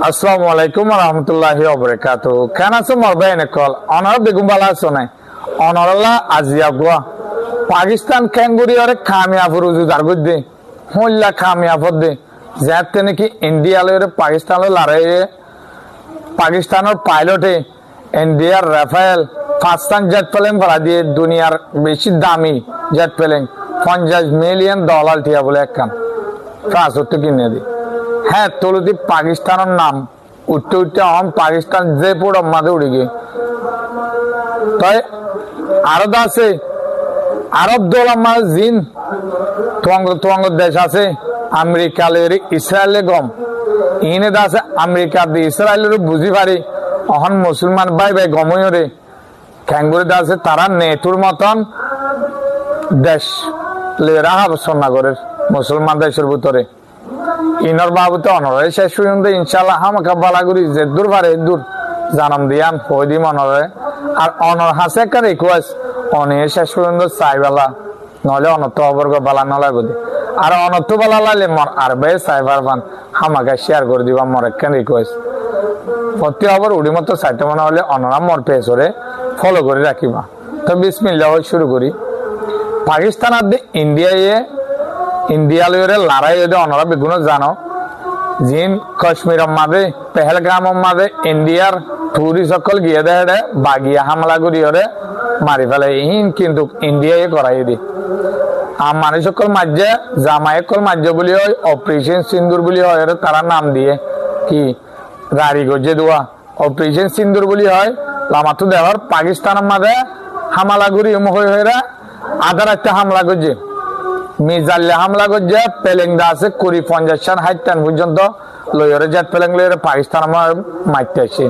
আসসালামু আলাইকুম ওয়া রাহমাতুল্লাহি ওয়া বারাকাতুহু। কেন আছো মরবে এনেকল অনর বেগুম বালা আছো নাই অনরলা আজিয়া গোয়া পাকিস্তান ক্যাঙ্গুরি ওরে কামিয়াব রুজু দারগুদে হল্লা কামিয়াব দে যাতে নাকি ইন্ডিয়া লরে পাকিস্তান লড়াই পাকিস্তানের পাইলটে ইন্ডিয়ার রাফেল পাকিস্তান জেট প্লেন ভরা দিয়ে দুনিয়ার বেশি দামি জেট প্লেন $50 মিলিয়ন টিয়া বলে একখান ফ্রান্স হতে কিনে দি। হ্যাঁ তোলদি পাকিস্তানের নাম উঠতে উঠতে এখন পাকিস্তান যে পুরো মাঝে উড়ে গিয়ে তাই আরো আছে আরব দল আমার জিন তোয়াঙ্গ দেশ আছে আমেরিকা লের ইসরায়েলে গম ইনে আছে আমেরিকা দিয়ে ইসরায়েলের বুঝি পারি এখন মুসলমান ভাই ভাই গমরে ক্যাঙ্গুরি আছে তারা নেটুর মতন দেশ লেরা সোনাগরের মুসলমান দেশের ভিতরে ইনর বাবুতে অনরে শেষ পর্যন্ত ইনশাল্লাহ হামাকা বালাগুড়ি যে দূর পারে দূর জানাম দিয়ান হইদি মনরে আর অনর হাসে একটা রিকোয়েস্ট অনের শেষ পর্যন্ত চাইবালা নহলে অনত অবর্গ বালা নলাই বুঝি আর অনত বালা লাইলে মর আর বে সাইবার বান হামাকা শেয়ার করে দিবা মর একটা রিকোয়েস্ট প্রতি অবর উড়ি মতো চাইতে মনে হলে অনরা মর পেছরে ফলো করে রাখিবা। তো বিসমিল্লাহ শুরু করি। পাকিস্তান আর ইন্ডিয়া লইরে লড়াই যদি অনরা বেগুন জানো জিন কাশ্মীর মাঝে পেহেলগাম মাঝে ইন্ডিয়ার টুরিস্ট সকল গিয়ে দেয় বাগিয়া হামলা করি ওরে মারি ফেলে ইন কিন্তু ইন্ডিয়ায় করাই দি আর মানুষ সকল মাঝে জামাই সকল মাঝে বলি হয় অপারেশন সিন্দুর বলি হয় তারা নাম দিয়ে কি গাড়ি গজে দেওয়া অপারেশন সিন্দুর বলি হয় লামাতু দেওয়ার পাকিস্তানের মাঝে হামলা করি হয়ে আধার একটা হামলা করছে মিজাল্লে হামলা করছে পেলেং দা আছে 50-60 পর্যন্ত লইরে জেট পেলেং লইরে পাকিস্তান মারতে আসে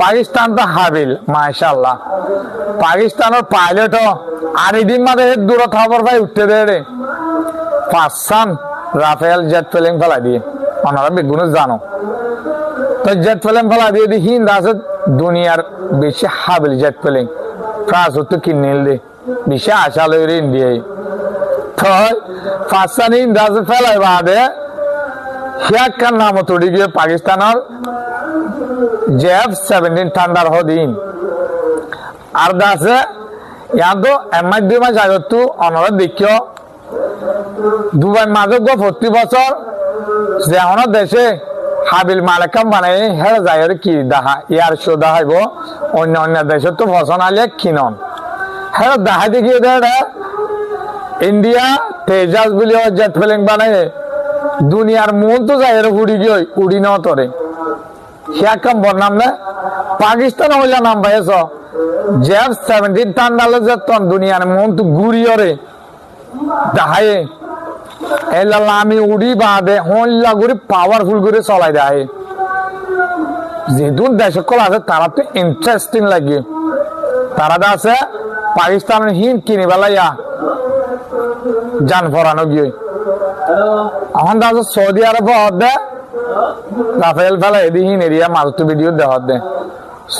পাকিস্তান তো হাবিল মাশাআল্লাহ পাকিস্তানের পাইলট আর এদিন মাঝে দূরত খবর ভাই উঠতে দেয় পাঁচসান রাফেল জেট পেলেং ফেলা দিয়ে ওনারা বেগুন জানো তো জেট পেলেং ফেলা দিয়ে দি হিন্দ আছে দুনিয়ার বেশি হাবিল জেট পেলেং ফ্রান্স হতো কিনে দে বেশি আশা লইরে ইন্ডিয়ায় পাকিস্তানি ইন্দাজ ফেলাই বাদে হিয়াকার নাম তৈরি গিয়ে পাকিস্তানের F-17 ঠান্ডার হদিন আর দাসে ইয়ান তো এমআই 2 মাস আগে তো অনরা দেখিও দুবাই মাঝে 40 বছর যে অনার দেশে হাবিল মালেকাম বানাই হেরে যায় কি দেখা ইয়ার শো দেখাইব অন্য দেশে তো ফসন আলিয়া কিনন হেরে দেখা দেখিয়ে দেয় ইন্ডিয়া তেজাজ বলি জেট প্লেন বানায় দুনিয়ার মন তো যায় উড়ি গিয়ে উড়ি ন তরে হিয়াকাম বনাম না পাকিস্তান হইলা নাম পাইছ F-17 ঠান্ডালে যে তন দুনিয়ার মন তো ঘুরিয়রে দেখায় এলা আমি উড়ি বাদে হল্লা ঘুরি পাওয়ারফুল করে চলাই দেয় যেহেতু দেশ কল আছে তারা তো ইন্টারেস্টিং লাগে তারা আছে পাকিস্তানের হিন্দ কিনে বেলাইয়া জান ফরানো গিয়ে এখন দাস সৌদি আরব হদে রাফেল ফেলা এদিন এরিয়া মারুতি ভিডিও দেওয়া দে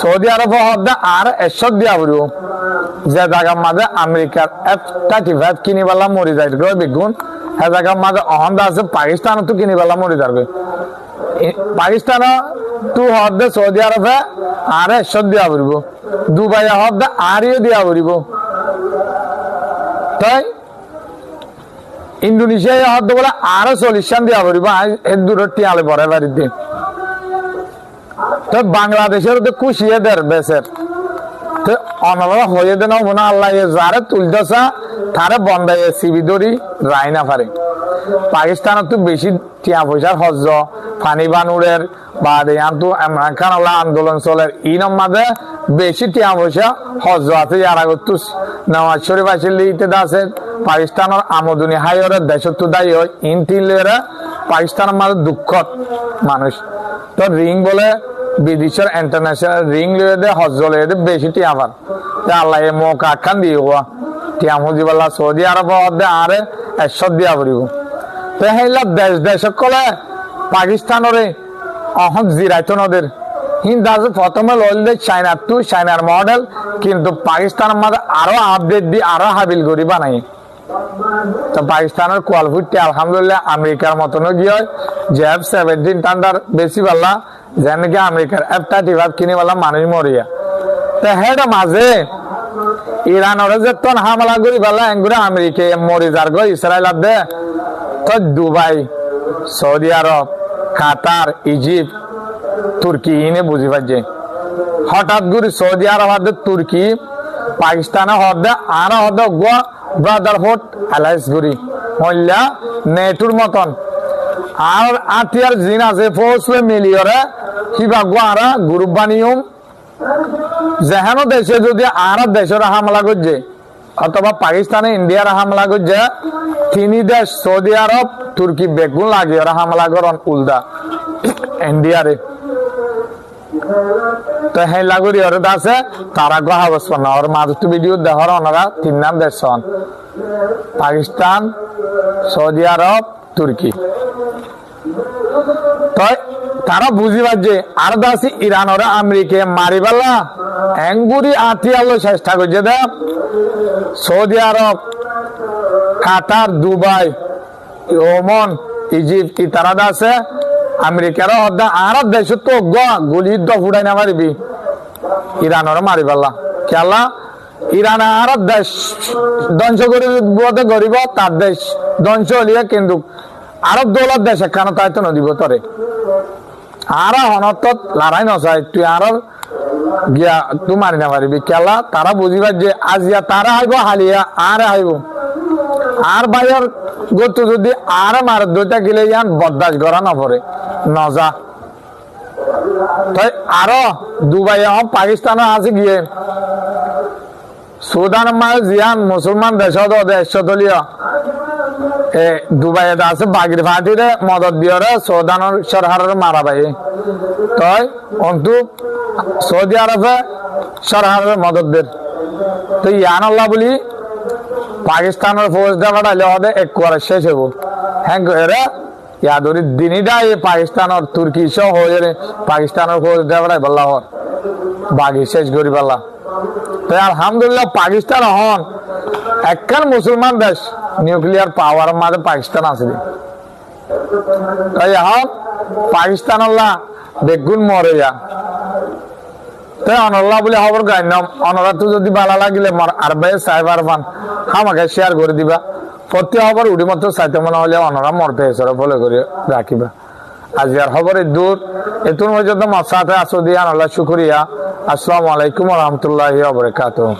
সৌদি আরব হদে আর এসব দিয়া বলব যে জায়গার মাঝে আমেরিকার F-35 কিনে বেলা মরি যায় বেগুন সে জায়গার মাঝে অহন আছে পাকিস্তান তো কিনে বেলা মরি যাবে পাকিস্তান তু হদে সৌদি আরবে আর এসব দিয়া বলব দুবাই হদে আরিও দিয়া বলব তাই ইন্দোনেশিয়া হতে বলে আরো সলিউশন দেওয়া পড়ব এর দূরের টিয়ালে বড় বাড়িতে তো বাংলাদেশের তো খুশিয়ে দের বেসের তো অনরা হয়ে দেন মনে আল্লাহ যারে তুলতেছা তারে বন্ধাই সিবি ধরি রায় না পারে পাকিস্তানের তো বেশি টিয়া পয়সার হজ ফানি বানুরের বা দেয়ান তো ইমরান খান আন্দোলন চলের ইনম মাঝে বেশি টিয়া পয়সা হজ আছে যারা তো নওয়াজ শরীফ আসলে ইতে আছে পাকিস্তানের আমদনি হাইরের দেশের তো দায়ী হয় ইন তিনলেরা পাকিস্তানের মাঝে দুঃখত মানুষ তো রিং বলে বিদেশের ইন্টারন্যাশনাল রিং লিয়ে দে হজ লিয়ে দে বেশি টিয়া পার আল্লাহ এ মৌকা আখ্যান দিয়ে হওয়া টিয়া মুজিবাল্লাহ সৌদি আরব দে আরে এসব দিয়া পড়িব তো হেলা দেশ কলে পাকিস্তানরে অহন জিরাইতো নদের হিন্দ আছে প্রথমে লইলে চাইনার মডেল কিন্তু পাকিস্তানের মাঝে আরো আপডেট দিয়ে আরো হাবিল করি বানাই তো পাকিস্তানের কোয়াল ফুটতে আলহামদুলিল্লাহ আমেরিকার মতনও গিয়ে যে F-17 ঠান্ডার বেশি পাল্লা যেন কি আমেরিকার F-35 কিনে পাল্লা মানুষ মরিয়া তো হেড মাঝে ইরানের যে তন হামলা করি পাল্লা এগুলো আমেরিকা মরি যার গো ইসরায়েল দে তো দুবাই সৌদি আরব কাতার ইজিপ্ট তুর্কি ইনে বুঝি পাচ্ছে হঠাৎ করে সৌদি আরব তুর্কি পাকিস্তানে হদে আর হদে গোয়া ব্রাদারহুড অ্যালায়েন্স গুরি হইলা নেটুর মতন আর আতিয়ার জিন আছে ফোর্সলে মিলিয়রে কিবা গোয়ারা গ্রুপ বানিয়ম যেহেন দেশে যদি আর দেশের হামলা করছে অথবা পাকিস্তানে ইন্ডিয়ার হামলা করছে তিনি দেশ সৌদি আরব তুর্কি বেগুন লাগিয়ে হামলা করেন উল্টা ইন্ডিয়ারে তো হে লাগরি ওর আছে তারা গ্রহ বসন ওর মাঝে ভিডিও দেখার ওনারা তিন নাম দেশ হন পাকিস্তান সৌদি আরব তুর্কি তো তারা বুঝি পাচ্ছে আর দাসি ইরান ওরা আমেরিকা মারি পাল্লা এঙ্গুরি আতিয়ালো চেষ্টা করছে দে সৌদি আরব কাতার দুবাই ওমান ইজিপ্ট তারা আছে আমেরিকার হদ্দা আর দেশ তো গুলি ফুটাই না মারিবি ইরানের মারি পাল্লা খেলা ইরান আর দেশ ধ্বংস করে গরিব তার দেশ ধ্বংস হলিয়া কিন্তু আরব দৌলত দেশ কেন তাই তো নদীব তরে আর হনত লড়াই নচাই তুই আর গিয়া তুই মারি না পারিবি খেলা তারা বুঝিবার যে আজিয়া তারা আইব হালিয়া আর আইব আর বাইর গত যদি আর মার দুইটা গেলে ইয়ান বরদাস্ত করা না পড়ে নজা তাই আরো দুবাই পাকিস্তান আছে গিয়ে সুদান মাল জিয়ান মুসলমান দেশ দলীয় দুবাই আছে বাগির ফাটিরে মদত দিয়ে সৌদানের সরকারের মারা পাই তাই অন্তু সৌদি আরবে সরকারের মদত দের তো ইয়ান আল্লাহ বলি পাকিস্তানের ফৌজ দেওয়াটা হলে এক করে শেষ হব হ্যাঁ এরা ইয়াদুরি দিনীটা এই পাকিস্তানের তুর্কি সহ হয়ে পাকিস্তানের ফৌজ দেওয়াটাই বললা হর বাগি শেষ করি বললা তাই আলহামদুলিল্লাহ পাকিস্তান হন একখান মুসলমান দেশ নিউক্লিয়ার পাওয়ার মাঝে পাকিস্তান আছে তাই এখন পাকিস্তান আল্লাহ বেগুন মরে যা তাই অনল্লাহ বলে খবর গাইলাম অনরা তো যদি ভালো লাগিলে আর ভাই সাইবার পান আমাকে শেয়ার করে দিবা প্রতি খবর উঠি মাত্র চাইতে মনে হলে অনরা মরতে এসে ফলো করে রাখিবা আজ আর খবর দূর এতুন পর্যন্ত মশাতে আসো দিয়া আল্লাহ শুকরিয়া আসসালামু আলাইকুম ওয়া রাহমাতুল্লাহি ওয়া বারাকাতুহু